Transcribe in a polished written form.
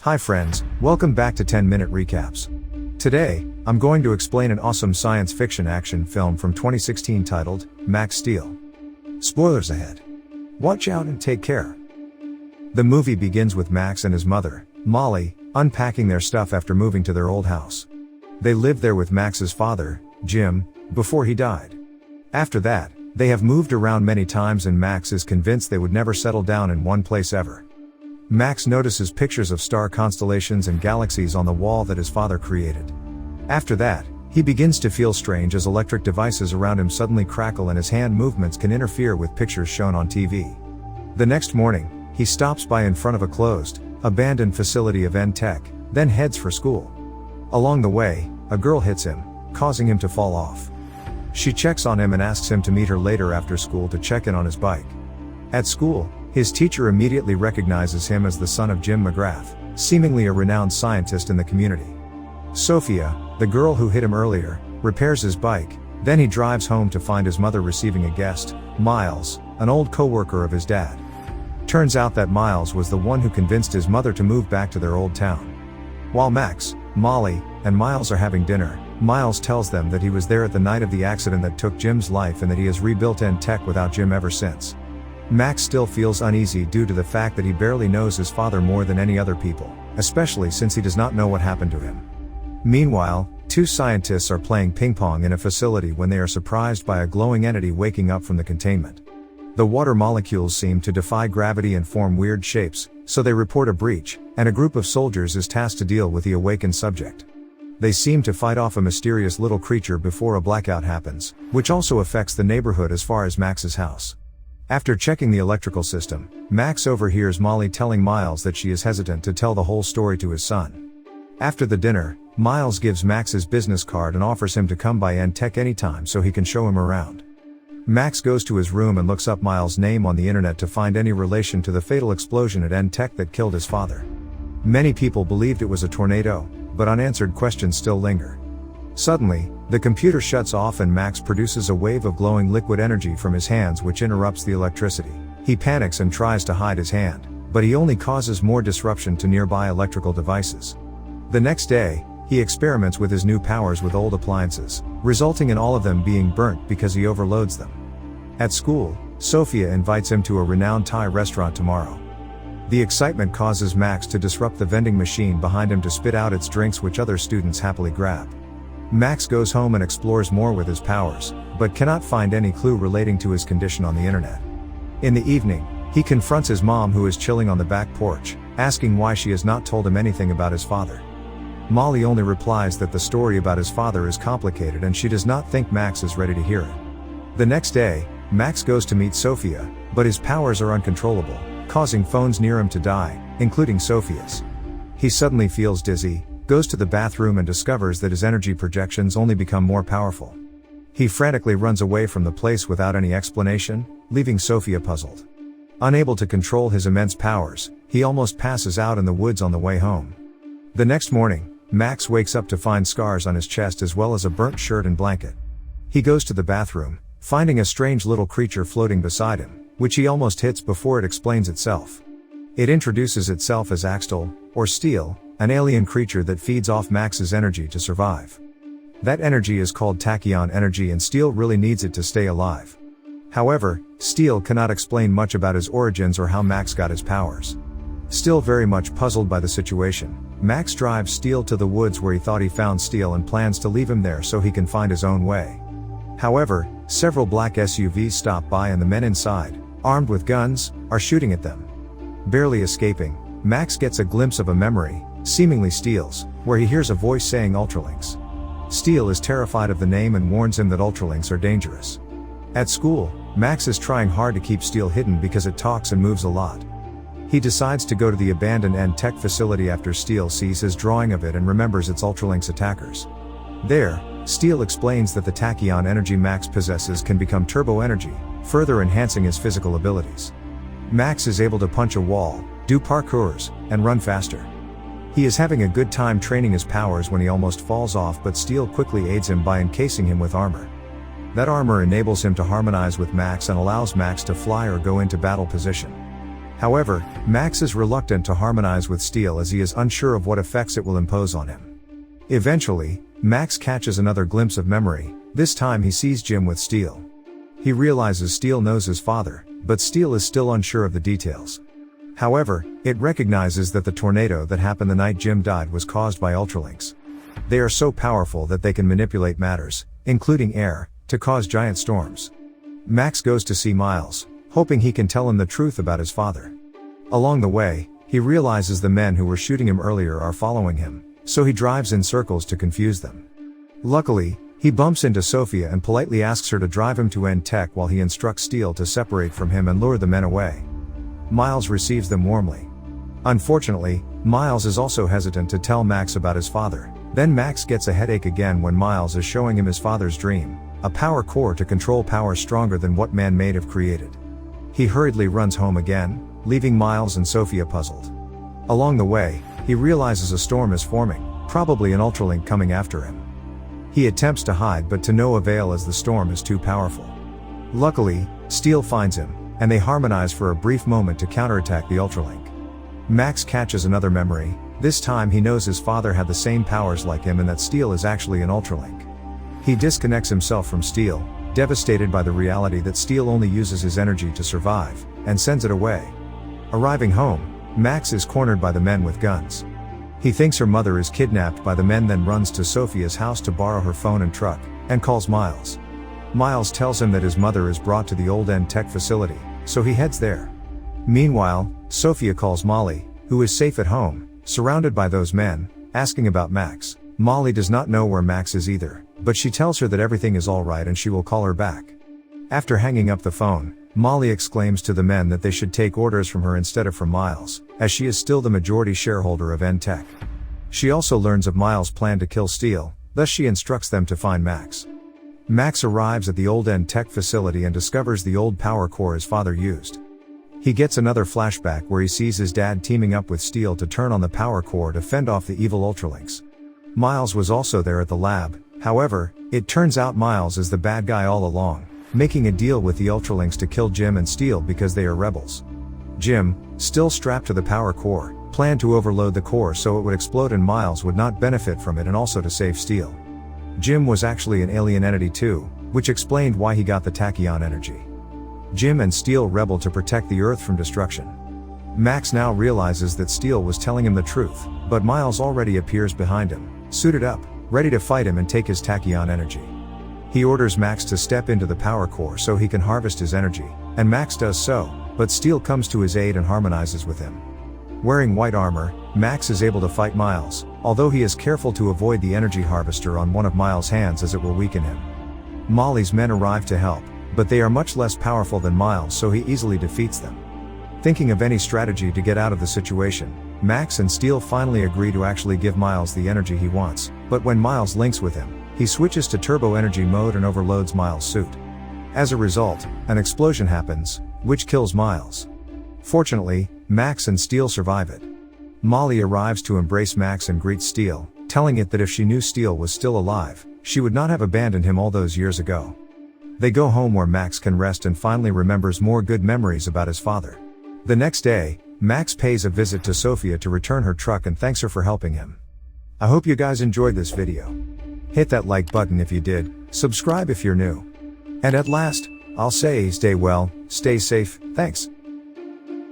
Hi friends, welcome back to 10-minute recaps. Today, I'm going to explain an awesome science fiction action film from 2016 titled, Max Steel. Spoilers ahead. Watch out and take care. The movie begins with Max and his mother, Molly, unpacking their stuff after moving to their old house. They lived there with Max's father, Jim, before he died. After that, they have moved around many times and Max is convinced they would never settle down in one place ever. Max notices pictures of star constellations and galaxies on the wall that his father created. After that, he begins to feel strange as electric devices around him suddenly crackle and his hand movements can interfere with pictures shown on TV. The next morning, he stops by in front of a closed, abandoned facility of Tech, then heads for school. Along the way, a girl hits him, causing him to fall off. She checks on him and asks him to meet her later after school to check in on his bike. At school, his teacher immediately recognizes him as the son of Jim McGrath, seemingly a renowned scientist in the community. Sophia, the girl who hit him earlier, repairs his bike, then he drives home to find his mother receiving a guest, Miles, an old co-worker of his dad. Turns out that Miles was the one who convinced his mother to move back to their old town. While Max, Molly, and Miles are having dinner, Miles tells them that he was there at the night of the accident that took Jim's life and that he has rebuilt Tech without Jim ever since. Max still feels uneasy due to the fact that he barely knows his father more than any other people, especially since he does not know what happened to him. Meanwhile, two scientists are playing ping pong in a facility when they are surprised by a glowing entity waking up from the containment. The water molecules seem to defy gravity and form weird shapes, so they report a breach, and a group of soldiers is tasked to deal with the awakened subject. They seem to fight off a mysterious little creature before a blackout happens, which also affects the neighborhood as far as Max's house. After checking the electrical system, Max overhears Molly telling Miles that she is hesitant to tell the whole story to his son. After the dinner, Miles gives Max his business card and offers him to come by Tech anytime so he can show him around. Max goes to his room and looks up Miles' name on the internet to find any relation to the fatal explosion at Tech that killed his father. Many people believed it was a tornado, but unanswered questions still linger. Suddenly, the computer shuts off and Max produces a wave of glowing liquid energy from his hands which interrupts the electricity. He panics and tries to hide his hand, but he only causes more disruption to nearby electrical devices. The next day, he experiments with his new powers with old appliances, resulting in all of them being burnt because he overloads them. At school, Sophia invites him to a renowned Thai restaurant tomorrow. The excitement causes Max to disrupt the vending machine behind him to spit out its drinks which other students happily grab. Max goes home and explores more with his powers, but cannot find any clue relating to his condition on the internet. In the evening, he confronts his mom who is chilling on the back porch, asking why she has not told him anything about his father. Molly only replies that the story about his father is complicated and she does not think Max is ready to hear it. The next day, Max goes to meet Sophia, but his powers are uncontrollable, causing phones near him to die, including Sophia's. He suddenly feels dizzy, goes to the bathroom and discovers that his energy projections only become more powerful. He frantically runs away from the place without any explanation, leaving Sophia puzzled. Unable to control his immense powers, he almost passes out in the woods on the way home. The next morning, Max wakes up to find scars on his chest as well as a burnt shirt and blanket. He goes to the bathroom, finding a strange little creature floating beside him, which he almost hits before it explains itself. It introduces itself as Axtol, or Steel, an alien creature that feeds off Max's energy to survive. That energy is called tachyon energy and Steel really needs it to stay alive. However, Steel cannot explain much about his origins or how Max got his powers. Still very much puzzled by the situation, Max drives Steel to the woods where he thought he found Steel and plans to leave him there so he can find his own way. However, several black SUVs stop by and the men inside, armed with guns, are shooting at them. Barely escaping, Max gets a glimpse of a memory, seemingly Steel's, where he hears a voice saying Ultralinks. Steel is terrified of the name and warns him that Ultralinks are dangerous. At school, Max is trying hard to keep Steel hidden because it talks and moves a lot. He decides to go to the abandoned Tech facility after Steel sees his drawing of it and remembers its Ultralinks attackers. There, Steel explains that the tachyon energy Max possesses can become turbo energy, further enhancing his physical abilities. Max is able to punch a wall, do parkours, and run faster. He is having a good time training his powers when he almost falls off, but Steel quickly aids him by encasing him with armor. That armor enables him to harmonize with Max and allows Max to fly or go into battle position. However, Max is reluctant to harmonize with Steel as he is unsure of what effects it will impose on him. Eventually, Max catches another glimpse of memory. This time he sees Jim with Steel. He realizes Steel knows his father, but Steel is still unsure of the details. However, it recognizes that the tornado that happened the night Jim died was caused by Ultralinks. They are so powerful that they can manipulate matters, including air, to cause giant storms. Max goes to see Miles, hoping he can tell him the truth about his father. Along the way, he realizes the men who were shooting him earlier are following him, so he drives in circles to confuse them. Luckily, he bumps into Sophia and politely asks her to drive him to End Tech while he instructs Steel to separate from him and lure the men away. Miles receives them warmly. Unfortunately, Miles is also hesitant to tell Max about his father. Then Max gets a headache again when Miles is showing him his father's dream, a power core to control power stronger than what man may have created. He hurriedly runs home again, leaving Miles and Sophia puzzled. Along the way, he realizes a storm is forming, probably an Ultralink coming after him. He attempts to hide but to no avail as the storm is too powerful. Luckily, Steel finds him, and they harmonize for a brief moment to counterattack the Ultralink. Max catches another memory. This time he knows his father had the same powers like him and that Steel is actually an Ultralink. He disconnects himself from Steel, devastated by the reality that Steel only uses his energy to survive, and sends it away. Arriving home, Max is cornered by the men with guns. He thinks her mother is kidnapped by the men, then runs to Sophia's house to borrow her phone and truck, and calls Miles. Miles tells him that his mother is brought to the old End Tech facility, so he heads there. Meanwhile, Sophia calls Molly, who is safe at home, surrounded by those men, asking about Max. Molly does not know where Max is either, but she tells her that everything is alright and she will call her back. After hanging up the phone, Molly exclaims to the men that they should take orders from her instead of from Miles, as she is still the majority shareholder of End Tech. She also learns of Miles' plan to kill Steel, thus she instructs them to find Max. Max arrives at the old End Tech facility and discovers the old power core his father used. He gets another flashback where he sees his dad teaming up with Steel to turn on the power core to fend off the evil Ultralinks. Miles was also there at the lab. However, it turns out Miles is the bad guy all along, making a deal with the Ultralinks to kill Jim and Steel because they are rebels. Jim, still strapped to the power core, planned to overload the core so it would explode and Miles would not benefit from it, and also to save Steel. Jim was actually an alien entity too, which explained why he got the tachyon energy. Jim and Steel rebel to protect the Earth from destruction. Max now realizes that Steel was telling him the truth, but Miles already appears behind him, suited up, ready to fight him and take his tachyon energy. He orders Max to step into the power core so he can harvest his energy, and Max does so, but Steel comes to his aid and harmonizes with him. Wearing white armor, Max is able to fight Miles, although he is careful to avoid the energy harvester on one of Miles' hands as it will weaken him. Molly's men arrive to help, but they are much less powerful than Miles, so he easily defeats them. Thinking of any strategy to get out of the situation, Max and Steel finally agree to actually give Miles the energy he wants, but when Miles links with him, he switches to turbo energy mode and overloads Miles' suit. As a result, an explosion happens, which kills Miles. Fortunately, Max and Steel survive it. Molly arrives to embrace Max and greets Steel, telling it that if she knew Steel was still alive, she would not have abandoned him all those years ago. They go home where Max can rest and finally remembers more good memories about his father. The next day, Max pays a visit to Sophia to return her truck and thanks her for helping him. I hope you guys enjoyed this video. Hit that like button if you did, subscribe if you're new. And at last, I'll say stay well, stay safe, thanks.